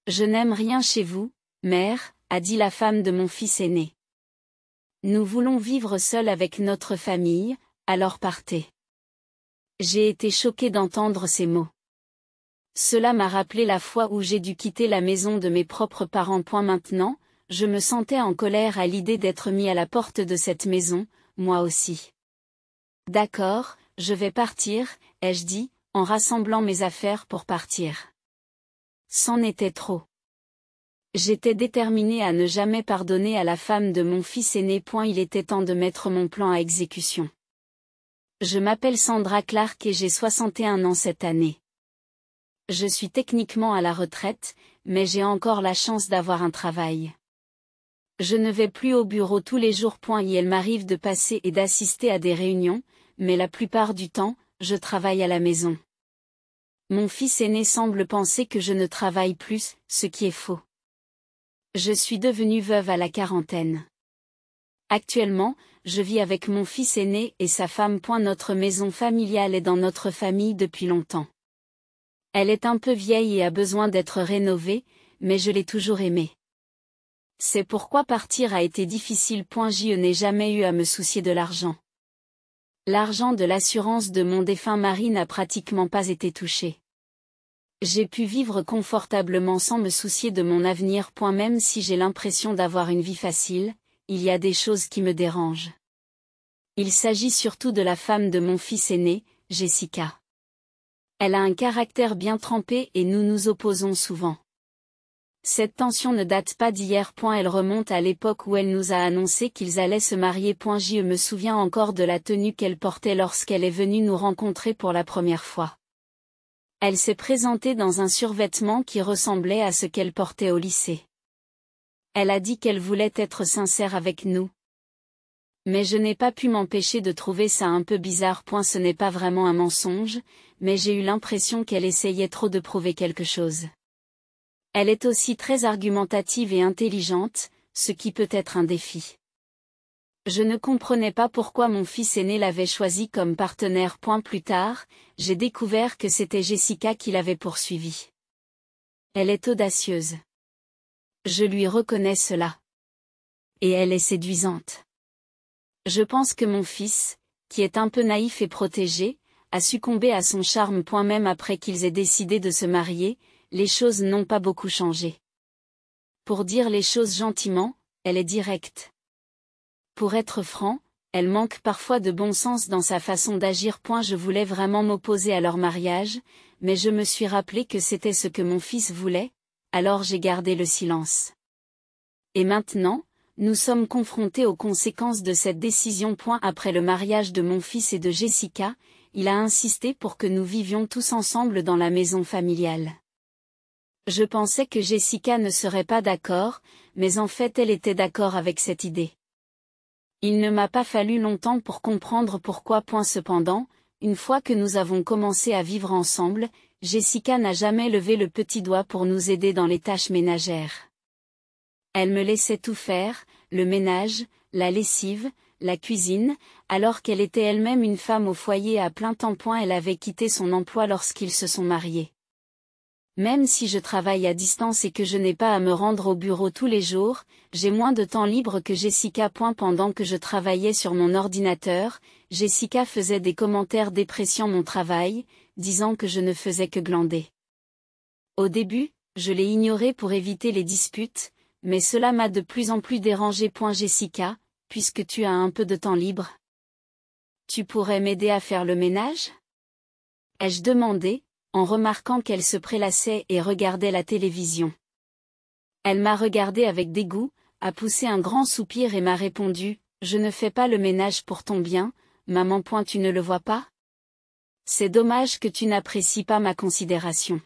Je n'aime rien chez vous, mère, a dit la femme de mon fils aîné. Nous voulons vivre seuls avec notre famille, alors partez. J'ai été choquée d'entendre ces mots. Cela m'a rappelé la fois où j'ai dû quitter la maison de mes propres parents. Maintenant, je me sentais en colère à l'idée d'être mis à la porte de cette maison, moi aussi. D'accord, je vais partir, ai-je dit, en rassemblant mes affaires pour partir. C'en était trop. J'étais déterminée à ne jamais pardonner à la femme de mon fils aîné. Il était temps de mettre mon plan à exécution. Je m'appelle Sandra Clark et j'ai 61 ans cette année. Je suis techniquement à la retraite, mais j'ai encore la chance d'avoir un travail. Je ne vais plus au bureau tous les jours. Il m'arrive de passer et d'assister à des réunions, mais la plupart du temps, je travaille à la maison. Mon fils aîné semble penser que je ne travaille plus, ce qui est faux. Je suis devenue veuve à la quarantaine. Actuellement, je vis avec mon fils aîné et sa femme. Notre maison familiale est dans notre famille depuis longtemps. Elle est un peu vieille et a besoin d'être rénovée, mais je l'ai toujours aimée. C'est pourquoi partir a été difficile. Je n'ai jamais eu à me soucier de l'argent. L'argent de l'assurance de mon défunt mari n'a pratiquement pas été touché. J'ai pu vivre confortablement sans me soucier de mon avenir. Même si j'ai l'impression d'avoir une vie facile, il y a des choses qui me dérangent. Il s'agit surtout de la femme de mon fils aîné, Jessica. Elle a un caractère bien trempé et nous nous opposons souvent. Cette tension ne date pas d'hier. Elle remonte à l'époque où elle nous a annoncé qu'ils allaient se marier. Je me souviens encore de la tenue qu'elle portait lorsqu'elle est venue nous rencontrer pour la première fois. Elle s'est présentée dans un survêtement qui ressemblait à ce qu'elle portait au lycée. Elle a dit qu'elle voulait être sincère avec nous. Mais je n'ai pas pu m'empêcher de trouver ça un peu bizarre. Ce n'est pas vraiment un mensonge, mais j'ai eu l'impression qu'elle essayait trop de prouver quelque chose. Elle est aussi très argumentative et intelligente, ce qui peut être un défi. Je ne comprenais pas pourquoi mon fils aîné l'avait choisi comme partenaire. Plus tard, j'ai découvert que c'était Jessica qui l'avait poursuivi. Elle est audacieuse. Je lui reconnais cela. Et elle est séduisante. Je pense que mon fils, qui est un peu naïf et protégé, a succombé à son charme. Même après qu'ils aient décidé de se marier, les choses n'ont pas beaucoup changé. Pour dire les choses gentiment, elle est directe. Pour être franc, elle manque parfois de bon sens dans sa façon d'agir. Je voulais vraiment m'opposer à leur mariage, mais je me suis rappelé que c'était ce que mon fils voulait, alors j'ai gardé le silence. Et maintenant, nous sommes confrontés aux conséquences de cette décision. Après le mariage de mon fils et de Jessica, il a insisté pour que nous vivions tous ensemble dans la maison familiale. Je pensais que Jessica ne serait pas d'accord, mais en fait elle était d'accord avec cette idée. Il ne m'a pas fallu longtemps pour comprendre pourquoi. Cependant, une fois que nous avons commencé à vivre ensemble, Jessica n'a jamais levé le petit doigt pour nous aider dans les tâches ménagères. Elle me laissait tout faire, le ménage, la lessive, la cuisine, alors qu'elle était elle-même une femme au foyer à plein temps. Elle avait quitté son emploi lorsqu'ils se sont mariés. Même si je travaille à distance et que je n'ai pas à me rendre au bureau tous les jours, j'ai moins de temps libre que Jessica. Pendant que je travaillais sur mon ordinateur, Jessica faisait des commentaires dépréciant mon travail, disant que je ne faisais que glander. Au début, je l'ai ignoré pour éviter les disputes, mais cela m'a de plus en plus dérangé. Jessica, puisque tu as un peu de temps libre, tu pourrais m'aider à faire le ménage? Ai-je demandé, en remarquant qu'elle se prélassait et regardait la télévision. Elle m'a regardé avec dégoût, a poussé un grand soupir et m'a répondu, « Je ne fais pas le ménage pour ton bien, maman. Tu ne le vois pas? C'est dommage que tu n'apprécies pas ma considération. »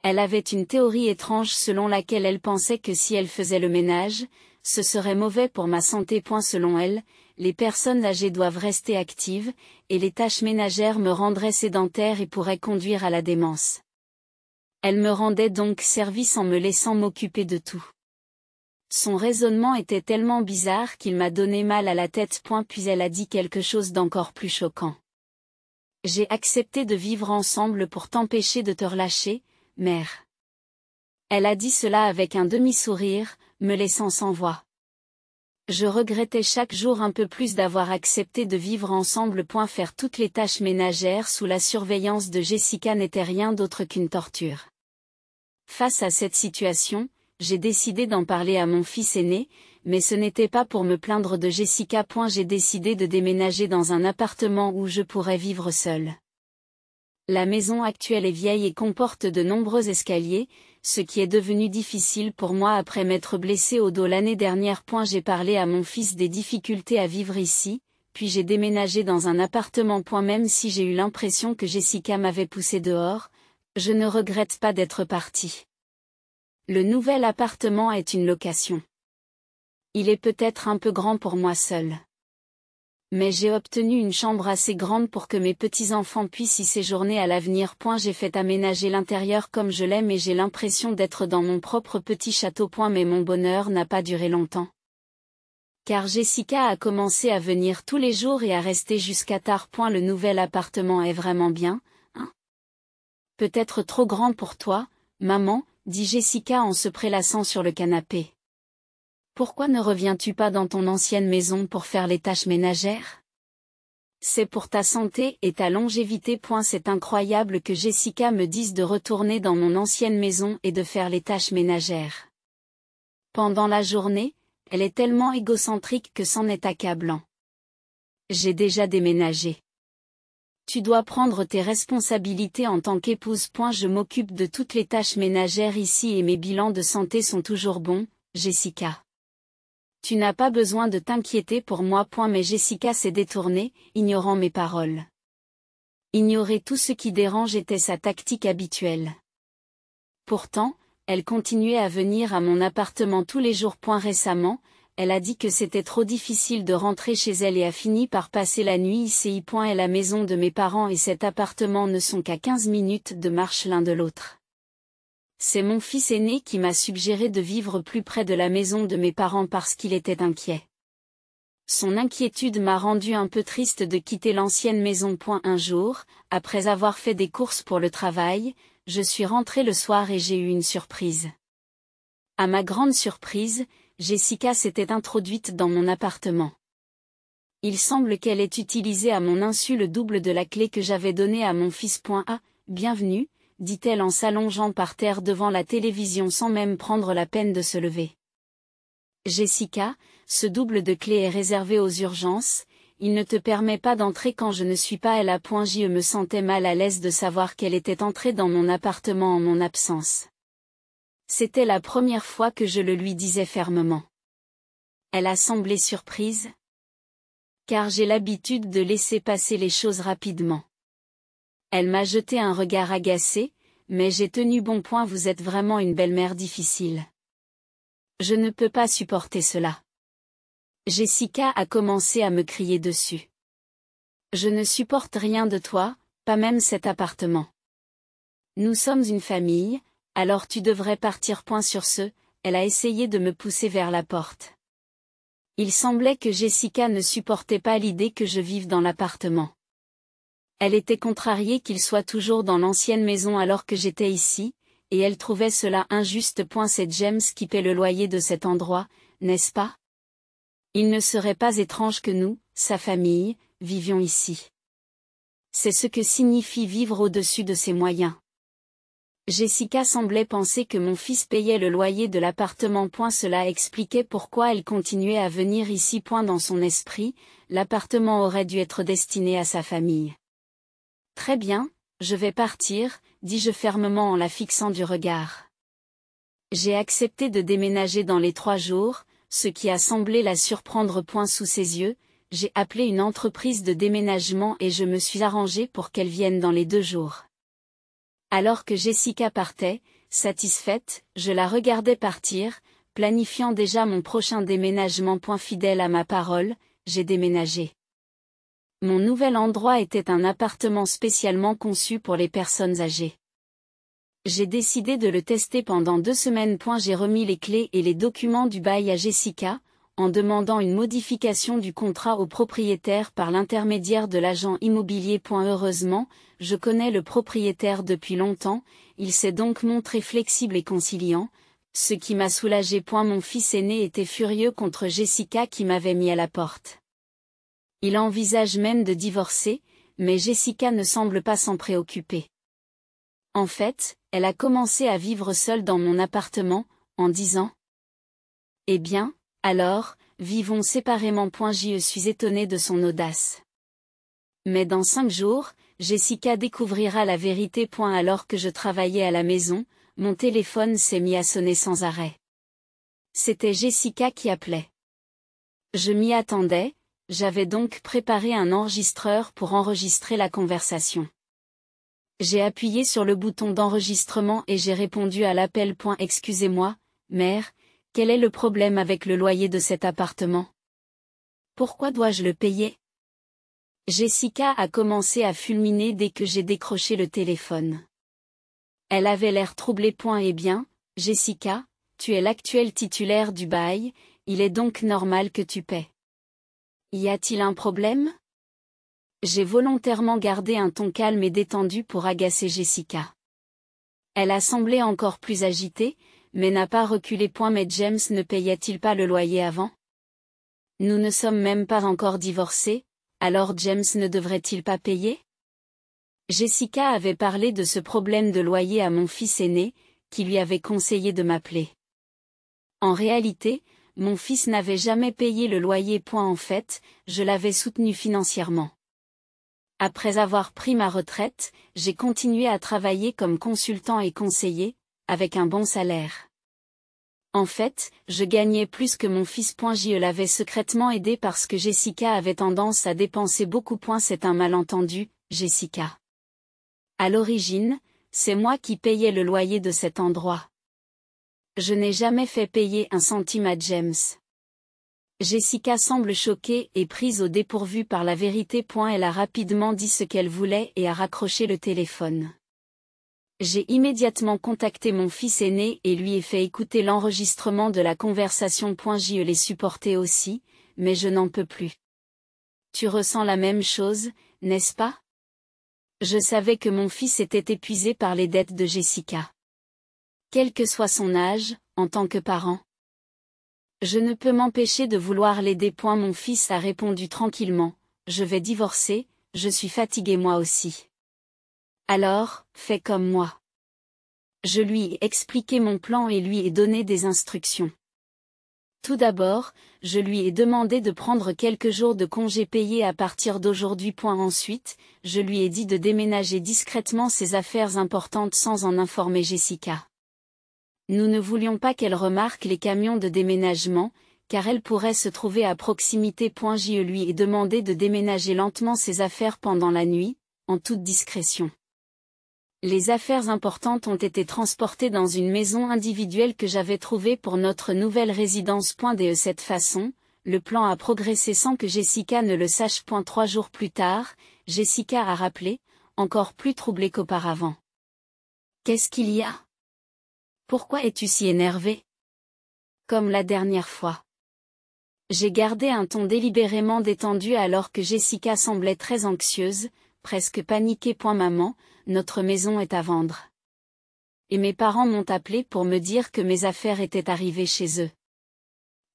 Elle avait une théorie étrange selon laquelle elle pensait que si elle faisait le ménage, ce serait mauvais pour ma santé. Selon elle, les personnes âgées doivent rester actives, et les tâches ménagères me rendraient sédentaire et pourraient conduire à la démence. Elle me rendait donc service en me laissant m'occuper de tout. Son raisonnement était tellement bizarre qu'il m'a donné mal à la tête. Puis elle a dit quelque chose d'encore plus choquant. J'ai accepté de vivre ensemble pour t'empêcher de te relâcher, mère. Elle a dit cela avec un demi-sourire, me laissant sans voix. Je regrettais chaque jour un peu plus d'avoir accepté de vivre ensemble. Faire toutes les tâches ménagères sous la surveillance de Jessica n'était rien d'autre qu'une torture. Face à cette situation, j'ai décidé d'en parler à mon fils aîné, mais ce n'était pas pour me plaindre de Jessica. J'ai décidé de déménager dans un appartement où je pourrais vivre seule. La maison actuelle est vieille et comporte de nombreux escaliers, ce qui est devenu difficile pour moi après m'être blessé au dos l'année dernière. J'ai parlé à mon fils des difficultés à vivre ici, puis j'ai déménagé dans un appartement. Même si j'ai eu l'impression que Jessica m'avait poussé dehors, je ne regrette pas d'être partie. Le nouvel appartement est une location. Il est peut-être un peu grand pour moi seule. Mais j'ai obtenu une chambre assez grande pour que mes petits-enfants puissent y séjourner à l'avenir. J'ai fait aménager l'intérieur comme je l'aime et j'ai l'impression d'être dans mon propre petit château. Mais mon bonheur n'a pas duré longtemps. Car Jessica a commencé à venir tous les jours et à rester jusqu'à tard. Le nouvel appartement est vraiment bien, hein? Peut-être trop grand pour toi, maman, dit Jessica en se prélassant sur le canapé. Pourquoi ne reviens-tu pas dans ton ancienne maison pour faire les tâches ménagères? C'est pour ta santé et ta longévité. C'est incroyable que Jessica me dise de retourner dans mon ancienne maison et de faire les tâches ménagères. Pendant la journée, elle est tellement égocentrique que c'en est accablant. J'ai déjà déménagé. Tu dois prendre tes responsabilités en tant qu'épouse. Je m'occupe de toutes les tâches ménagères ici et mes bilans de santé sont toujours bons, Jessica. Tu n'as pas besoin de t'inquiéter pour moi. Mais Jessica s'est détournée, ignorant mes paroles. Ignorer tout ce qui dérange était sa tactique habituelle. Pourtant, elle continuait à venir à mon appartement tous les jours. Récemment, elle a dit que c'était trop difficile de rentrer chez elle et a fini par passer la nuit ici. Et la maison de mes parents et cet appartement ne sont qu'à 15 minutes de marche l'un de l'autre. C'est mon fils aîné qui m'a suggéré de vivre plus près de la maison de mes parents parce qu'il était inquiet. Son inquiétude m'a rendu un peu triste de quitter l'ancienne maison. Un jour, après avoir fait des courses pour le travail, je suis rentrée le soir et j'ai eu une surprise. À ma grande surprise, Jessica s'était introduite dans mon appartement. Il semble qu'elle ait utilisé à mon insu le double de la clé que j'avais donnée à mon fils. Ah, bienvenue, dit-elle en s'allongeant par terre devant la télévision sans même prendre la peine de se lever. Jessica, ce double de clé est réservé aux urgences, il ne te permet pas d'entrer quand je ne suis pas là. Je me sentais mal à l'aise de savoir qu'elle était entrée dans mon appartement en mon absence. C'était la première fois que je le lui disais fermement. Elle a semblé surprise. Car j'ai l'habitude de laisser passer les choses rapidement. Elle m'a jeté un regard agacé, mais j'ai tenu bon. Vous êtes vraiment une belle-mère difficile. Je ne peux pas supporter cela. Jessica a commencé à me crier dessus. Je ne supporte rien de toi, pas même cet appartement. Nous sommes une famille, alors tu devrais partir. Sur ce, elle a essayé de me pousser vers la porte. Il semblait que Jessica ne supportait pas l'idée que je vive dans l'appartement. Elle était contrariée qu'il soit toujours dans l'ancienne maison alors que j'étais ici, et elle trouvait cela injuste. C'est James qui paie le loyer de cet endroit, n'est-ce pas? Il ne serait pas étrange que nous, sa famille, vivions ici. C'est ce que signifie vivre au-dessus de ses moyens. Jessica semblait penser que mon fils payait le loyer de l'appartement. Cela expliquait pourquoi elle continuait à venir ici. Dans son esprit, l'appartement aurait dû être destiné à sa famille. Très bien, je vais partir, dis-je fermement en la fixant du regard. J'ai accepté de déménager dans les 3 jours, ce qui a semblé la surprendre. Sous ses yeux, j'ai appelé une entreprise de déménagement et je me suis arrangée pour qu'elle vienne dans les 2 jours. Alors que Jessica partait, satisfaite, je la regardais partir, planifiant déjà mon prochain déménagement. Fidèle à ma parole, j'ai déménagé. Mon nouvel endroit était un appartement spécialement conçu pour les personnes âgées. J'ai décidé de le tester pendant 2 semaines. J'ai remis les clés et les documents du bail à Jessica, en demandant une modification du contrat au propriétaire par l'intermédiaire de l'agent immobilier. Heureusement, je connais le propriétaire depuis longtemps, il s'est donc montré flexible et conciliant, ce qui m'a soulagé. Mon fils aîné était furieux contre Jessica qui m'avait mis à la porte. Il envisage même de divorcer, mais Jessica ne semble pas s'en préoccuper. En fait, elle a commencé à vivre seule dans mon appartement, en disant « Eh bien, alors, vivons séparément. » Je suis étonnée de son audace. Mais dans 5 jours, Jessica découvrira la vérité. Alors que je travaillais à la maison, mon téléphone s'est mis à sonner sans arrêt. C'était Jessica qui appelait. Je m'y attendais, j'avais donc préparé un enregistreur pour enregistrer la conversation. J'ai appuyé sur le bouton d'enregistrement et j'ai répondu à l'appel. Excusez-moi, mère, quel est le problème avec le loyer de cet appartement? Pourquoi dois-je le payer? Jessica a commencé à fulminer dès que j'ai décroché le téléphone. Elle avait l'air troublée. Eh bien, Jessica, tu es l'actuelle titulaire du bail, il est donc normal que tu paies. Y a-t-il un problème? J'ai volontairement gardé un ton calme et détendu pour agacer Jessica. Elle a semblé encore plus agitée, mais n'a pas reculé. Mais James ne payait-il pas le loyer avant? Nous ne sommes même pas encore divorcés, alors James ne devrait-il pas payer? Jessica avait parlé de ce problème de loyer à mon fils aîné, qui lui avait conseillé de m'appeler. En réalité, mon fils n'avait jamais payé le loyer. En fait, je l'avais soutenu financièrement. Après avoir pris ma retraite, j'ai continué à travailler comme consultant et conseiller, avec un bon salaire. En fait, je gagnais plus que mon fils. Je l'avais secrètement aidé parce que Jessica avait tendance à dépenser beaucoup. C'est un malentendu, Jessica. À l'origine, c'est moi qui payais le loyer de cet endroit. Je n'ai jamais fait payer un centime à James. Jessica semble choquée et prise au dépourvu par la vérité. Elle a rapidement dit ce qu'elle voulait et a raccroché le téléphone. J'ai immédiatement contacté mon fils aîné et lui ai fait écouter l'enregistrement de la conversation. Je l'ai supporté aussi, mais je n'en peux plus. Tu ressens la même chose, n'est-ce pas? Je savais que mon fils était épuisé par les dettes de Jessica. Quel que soit son âge, en tant que parent. Je ne peux m'empêcher de vouloir l'aider. Mon fils a répondu tranquillement, je vais divorcer, je suis fatigué moi aussi. Alors, fais comme moi. Je lui ai expliqué mon plan et lui ai donné des instructions. Tout d'abord, je lui ai demandé de prendre quelques jours de congé payés à partir d'aujourd'hui. Ensuite, je lui ai dit de déménager discrètement ses affaires importantes sans en informer Jessica. Nous ne voulions pas qu'elle remarque les camions de déménagement, car elle pourrait se trouver à proximité. Je lui ai demandé de déménager lentement ses affaires pendant la nuit, en toute discrétion. Les affaires importantes ont été transportées dans une maison individuelle que j'avais trouvée pour notre nouvelle résidence. De cette façon, le plan a progressé sans que Jessica ne le sache. 3 jours plus tard, Jessica a rappelé, encore plus troublée qu'auparavant. Qu'est-ce qu'il y a? Pourquoi es-tu si énervée? Comme la dernière fois. J'ai gardé un ton délibérément détendu alors que Jessica semblait très anxieuse, presque paniquée. Maman, notre maison est à vendre. Et mes parents m'ont appelé pour me dire que mes affaires étaient arrivées chez eux.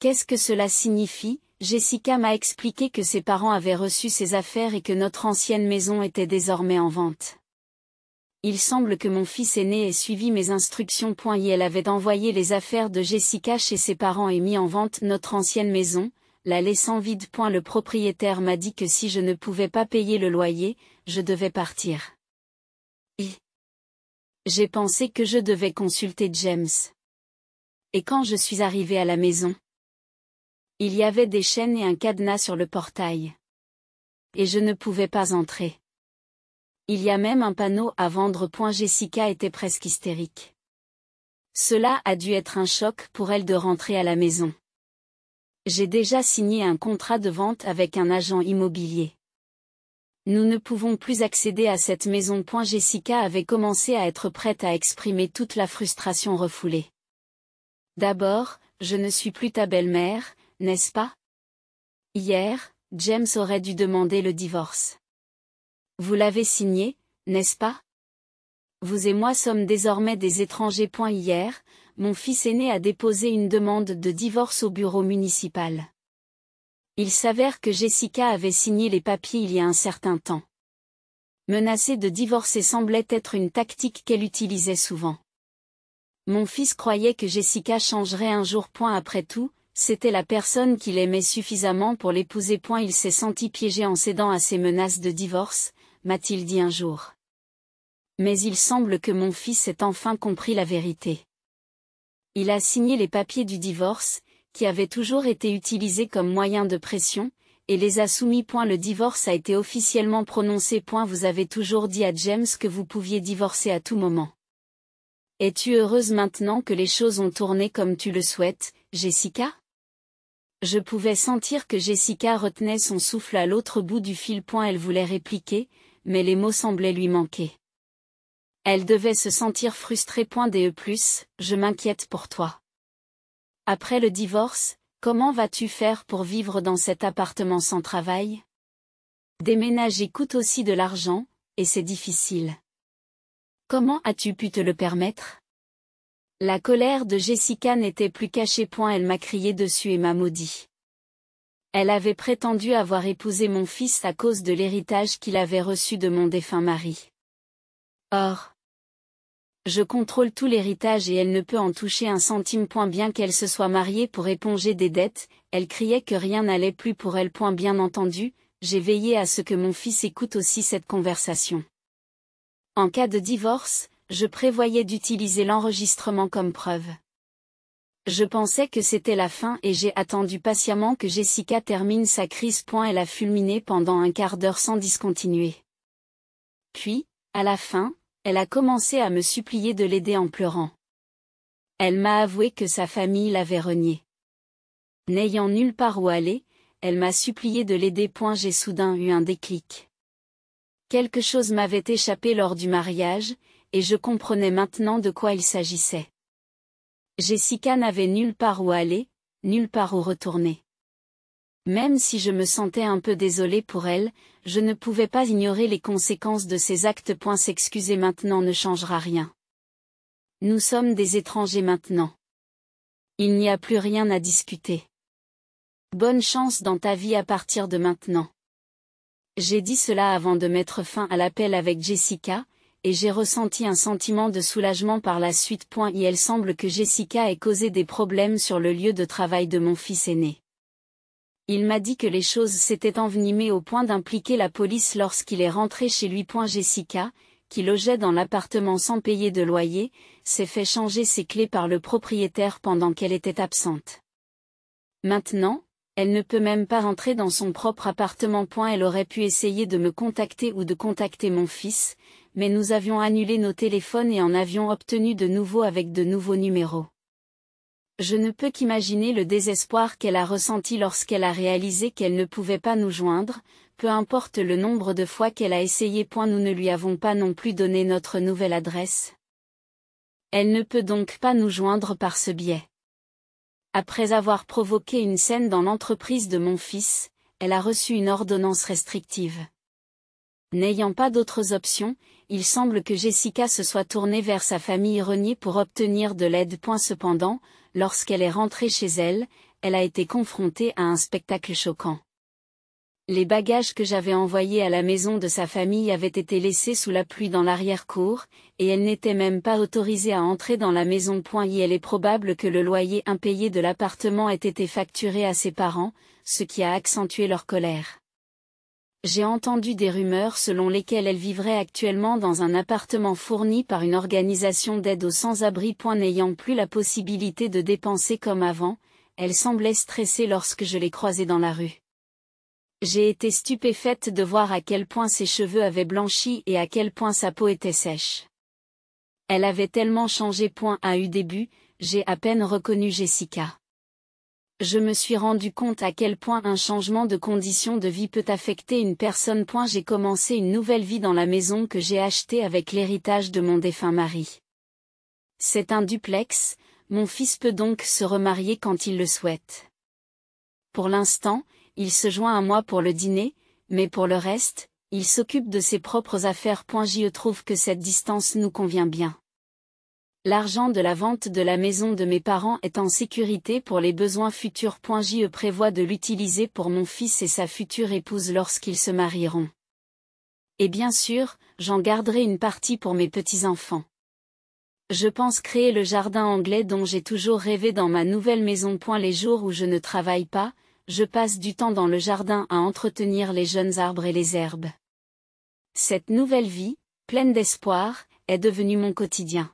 Qu'est-ce que cela signifie? Jessica m'a expliqué que ses parents avaient reçu ses affaires et que notre ancienne maison était désormais en vente. Il semble que mon fils aîné ait suivi mes instructions. Et elle avait envoyé les affaires de Jessica chez ses parents et mis en vente notre ancienne maison, la laissant vide. Le propriétaire m'a dit que si je ne pouvais pas payer le loyer, je devais partir. J'ai pensé que je devais consulter James. Et quand je suis arrivée à la maison, il y avait des chaînes et un cadenas sur le portail. Et je ne pouvais pas entrer. Il y a même un panneau à vendre. Jessica était presque hystérique. Cela a dû être un choc pour elle de rentrer à la maison. J'ai déjà signé un contrat de vente avec un agent immobilier. Nous ne pouvons plus accéder à cette maison. Jessica avait commencé à être prête à exprimer toute la frustration refoulée. D'abord, je ne suis plus ta belle-mère, n'est-ce pas? Hier, James aurait dû demander le divorce. Vous l'avez signé, n'est-ce pas? Vous et moi sommes désormais des étrangers. Hier, mon fils aîné a déposé une demande de divorce au bureau municipal. Il s'avère que Jessica avait signé les papiers il y a un certain temps. Menacer de divorcer semblait être une tactique qu'elle utilisait souvent. Mon fils croyait que Jessica changerait un jour. Après tout, c'était la personne qu'il aimait suffisamment pour l'épouser. Il s'est senti piégé en cédant à ses menaces de divorce, m'a-t-il dit un jour. Mais il semble que mon fils ait enfin compris la vérité. Il a signé les papiers du divorce, qui avaient toujours été utilisés comme moyen de pression, et les a soumis. Le divorce a été officiellement prononcé. Vous avez toujours dit à James que vous pouviez divorcer à tout moment. Es-tu heureuse maintenant que les choses ont tourné comme tu le souhaites, Jessica? Je pouvais sentir que Jessica retenait son souffle à l'autre bout du fil. Elle voulait répliquer, mais les mots semblaient lui manquer. Elle devait se sentir frustrée. Je m'inquiète pour toi. Après le divorce, comment vas-tu faire pour vivre dans cet appartement sans travail? Déménager coûte aussi de l'argent, et c'est difficile. Comment as-tu pu te le permettre? La colère de Jessica n'était plus cachée. Elle m'a crié dessus et m'a maudit. Elle avait prétendu avoir épousé mon fils à cause de l'héritage qu'il avait reçu de mon défunt mari. Or, je contrôle tout l'héritage et elle ne peut en toucher un centime. Bien qu'elle se soit mariée pour éponger des dettes, elle criait que rien n'allait plus pour elle. Bien entendu, j'ai veillé à ce que mon fils écoute aussi cette conversation. En cas de divorce, je prévoyais d'utiliser l'enregistrement comme preuve. Je pensais que c'était la fin et j'ai attendu patiemment que Jessica termine sa crise. Elle a fulminé pendant un quart d'heure sans discontinuer. Puis, à la fin, elle a commencé à me supplier de l'aider en pleurant. Elle m'a avoué que sa famille l'avait reniée. N'ayant nulle part où aller, elle m'a supplié de l'aider. J'ai soudain eu un déclic. Quelque chose m'avait échappé lors du mariage, et je comprenais maintenant de quoi il s'agissait. Jessica n'avait nulle part où aller, nulle part où retourner. Même si je me sentais un peu désolée pour elle, je ne pouvais pas ignorer les conséquences de ses actes. S'excuser maintenant ne changera rien. Nous sommes des étrangers maintenant. Il n'y a plus rien à discuter. Bonne chance dans ta vie à partir de maintenant. J'ai dit cela avant de mettre fin à l'appel avec Jessica, et j'ai ressenti un sentiment de soulagement par la suite. Il semble que Jessica ait causé des problèmes sur le lieu de travail de mon fils aîné. Il m'a dit que les choses s'étaient envenimées au point d'impliquer la police lorsqu'il est rentré chez lui. Jessica, qui logeait dans l'appartement sans payer de loyer, s'est fait changer ses clés par le propriétaire pendant qu'elle était absente. Maintenant, elle ne peut même pas rentrer dans son propre appartement. Elle aurait pu essayer de me contacter ou de contacter mon fils, mais nous avions annulé nos téléphones et en avions obtenu de nouveaux avec de nouveaux numéros. Je ne peux qu'imaginer le désespoir qu'elle a ressenti lorsqu'elle a réalisé qu'elle ne pouvait pas nous joindre, peu importe le nombre de fois qu'elle a essayé. Nous ne lui avons pas non plus donné notre nouvelle adresse. Elle ne peut donc pas nous joindre par ce biais. Après avoir provoqué une scène dans l'entreprise de mon fils, elle a reçu une ordonnance restrictive. N'ayant pas d'autres options, il semble que Jessica se soit tournée vers sa famille reniée pour obtenir de l'aide. Cependant, lorsqu'elle est rentrée chez elle, elle a été confrontée à un spectacle choquant. Les bagages que j'avais envoyés à la maison de sa famille avaient été laissés sous la pluie dans l'arrière-cour, et elle n'était même pas autorisée à entrer dans la maison. Il est probable que le loyer impayé de l'appartement ait été facturé à ses parents, ce qui a accentué leur colère. J'ai entendu des rumeurs selon lesquelles elle vivrait actuellement dans un appartement fourni par une organisation d'aide aux sans-abri. N'ayant plus la possibilité de dépenser comme avant, elle semblait stressée lorsque je l'ai croisée dans la rue. J'ai été stupéfaite de voir à quel point ses cheveux avaient blanchi et à quel point sa peau était sèche. Elle avait tellement changé. À eu début, j'ai à peine reconnu Jessica. Je me suis rendu compte à quel point un changement de conditions de vie peut affecter une personne. J'ai commencé une nouvelle vie dans la maison que j'ai achetée avec l'héritage de mon défunt mari. C'est un duplex, mon fils peut donc se remarier quand il le souhaite. Pour l'instant, il se joint à moi pour le dîner, mais pour le reste, il s'occupe de ses propres affaires. Je trouve que cette distance nous convient bien. L'argent de la vente de la maison de mes parents est en sécurité pour les besoins futurs. Je prévois de l'utiliser pour mon fils et sa future épouse lorsqu'ils se marieront. Et bien sûr, j'en garderai une partie pour mes petits-enfants. Je pense créer le jardin anglais dont j'ai toujours rêvé dans ma nouvelle maison. Les jours où je ne travaille pas, je passe du temps dans le jardin à entretenir les jeunes arbres et les herbes. Cette nouvelle vie, pleine d'espoir, est devenue mon quotidien.